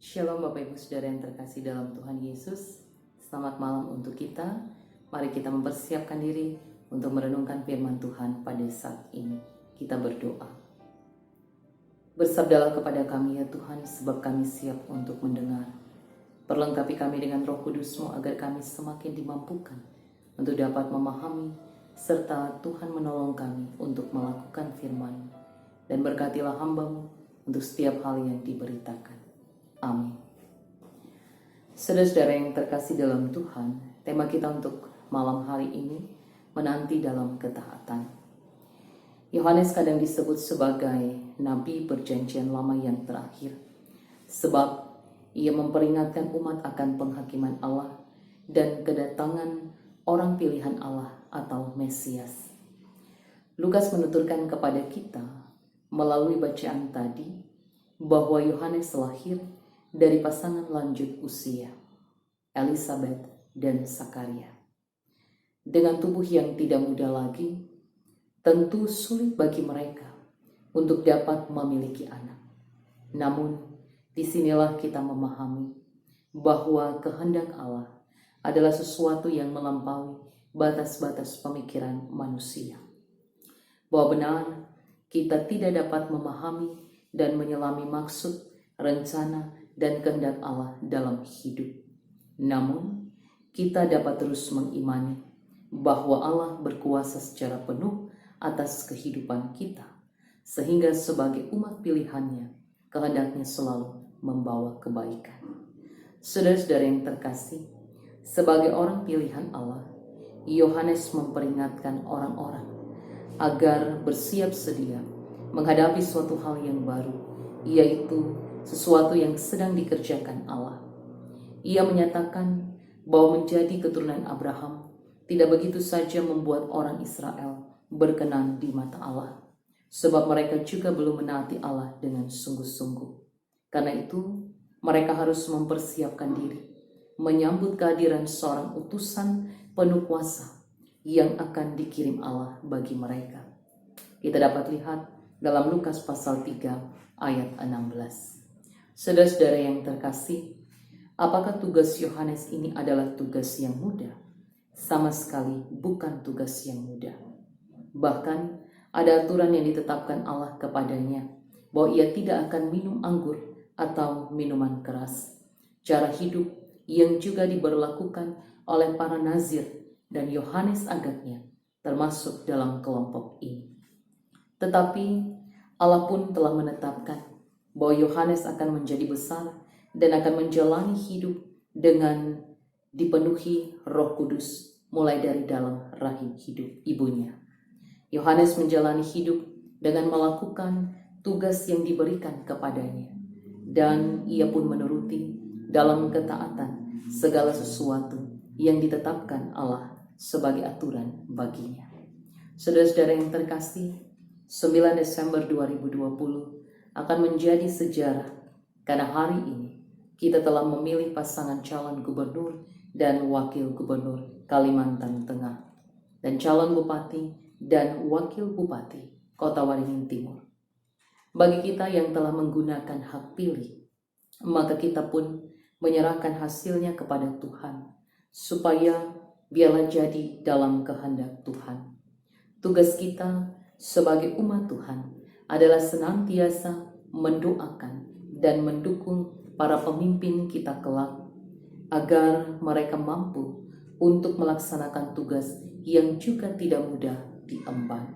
Shalom Bapak Ibu Saudara yang terkasih dalam Tuhan Yesus. Selamat malam untuk kita. Mari kita mempersiapkan diri untuk merenungkan firman Tuhan pada saat ini. Kita berdoa. Bersabdalah kepada kami ya Tuhan, sebab kami siap untuk mendengar. Perlengkapi kami dengan Roh Kudus-Mu agar kami semakin dimampukan untuk dapat memahami, serta Tuhan menolong kami untuk melakukan firman. Dan berkatilah hamba-Mu untuk setiap hal yang diberitakan. Amin. Saudara-saudara yang terkasih dalam Tuhan, tema kita untuk malam hari ini menanti dalam ketaatan. Yohanes kadang disebut sebagai Nabi Perjanjian Lama yang terakhir, sebab ia memperingatkan umat akan penghakiman Allah dan kedatangan orang pilihan Allah atau Mesias. Lukas menuturkan kepada kita melalui bacaan tadi bahwa Yohanes lahir dari pasangan lanjut usia, Elizabeth dan Zakaria. Dengan tubuh yang tidak muda lagi, tentu sulit bagi mereka untuk dapat memiliki anak. Namun, disinilah kita memahami bahwa kehendak Allah adalah sesuatu yang melampaui batas-batas pemikiran manusia. Bahwa benar, kita tidak dapat memahami dan menyelami maksud, rencana, dan kehendak Allah dalam hidup. Namun, kita dapat terus mengimani bahwa Allah berkuasa secara penuh atas kehidupan kita, sehingga sebagai umat pilihannya, kehendaknya selalu membawa kebaikan. Saudara-saudara yang terkasih, sebagai orang pilihan Allah, Yohanes memperingatkan orang-orang agar bersiap sedia menghadapi suatu hal yang baru, yaitu sesuatu yang sedang dikerjakan Allah. Ia menyatakan bahwa menjadi keturunan Abraham tidak begitu saja membuat orang Israel berkenan di mata Allah, sebab mereka juga belum menaati Allah dengan sungguh-sungguh. Karena itu, mereka harus mempersiapkan diri, menyambut kehadiran seorang utusan penuh kuasa yang akan dikirim Allah bagi mereka. Kita dapat lihat dalam Lukas pasal 3 ayat 16. Saudara-saudara yang terkasih, apakah tugas Yohanes ini adalah tugas yang mudah? Sama sekali bukan tugas yang mudah. Bahkan ada aturan yang ditetapkan Allah kepadanya bahwa ia tidak akan minum anggur atau minuman keras. Cara hidup yang juga diberlakukan oleh para nazir dan Yohanes agaknya termasuk dalam kelompok ini. Tetapi Allah pun telah menetapkan bahwa Yohanes akan menjadi besar dan akan menjalani hidup dengan dipenuhi Roh Kudus mulai dari dalam rahim hidup ibunya. Yohanes menjalani hidup dengan melakukan tugas yang diberikan kepadanya, dan ia pun menuruti dalam ketaatan segala sesuatu yang ditetapkan Allah sebagai aturan baginya. Saudara-saudara yang terkasih, 9 Desember 2020 akan menjadi sejarah karena hari ini kita telah memilih pasangan calon gubernur dan wakil gubernur Kalimantan Tengah dan calon bupati dan wakil bupati Kota Waringin Timur. Bagi kita yang telah menggunakan hak pilih, maka kita pun menyerahkan hasilnya kepada Tuhan, supaya biarlah jadi dalam kehendak Tuhan. Tugas kita sebagai umat Tuhan adalah senantiasa mendoakan dan mendukung para pemimpin kita kelak agar mereka mampu untuk melaksanakan tugas yang juga tidak mudah diemban,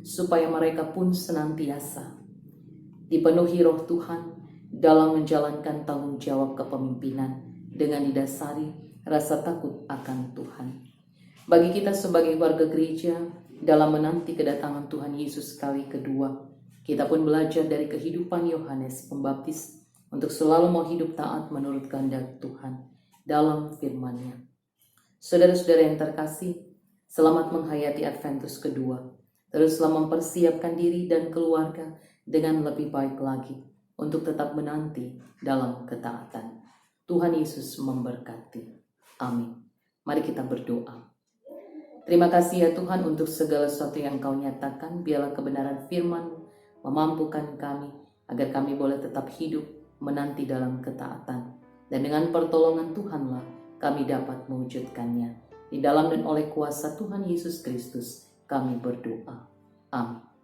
supaya mereka pun senantiasa dipenuhi Roh Tuhan dalam menjalankan tanggung jawab kepemimpinan dengan didasari rasa takut akan Tuhan. Bagi kita sebagai warga gereja, dalam menanti kedatangan Tuhan Yesus kali kedua, kita pun belajar dari kehidupan Yohanes Pembaptis untuk selalu mau hidup taat menurut kehendak Tuhan dalam firman-Nya. Saudara-saudara yang terkasih, selamat menghayati Adventus kedua. Teruslah mempersiapkan diri dan keluarga dengan lebih baik lagi untuk tetap menanti dalam ketaatan. Tuhan Yesus memberkati. Amin. Mari kita berdoa. Terima kasih ya Tuhan untuk segala sesuatu yang Kau nyatakan. Biarlah kebenaran firman memampukan kami agar kami boleh tetap hidup menanti dalam ketaatan. Dan dengan pertolongan Tuhanlah kami dapat mewujudkannya. Di dalam dan oleh kuasa Tuhan Yesus Kristus kami berdoa. Amin.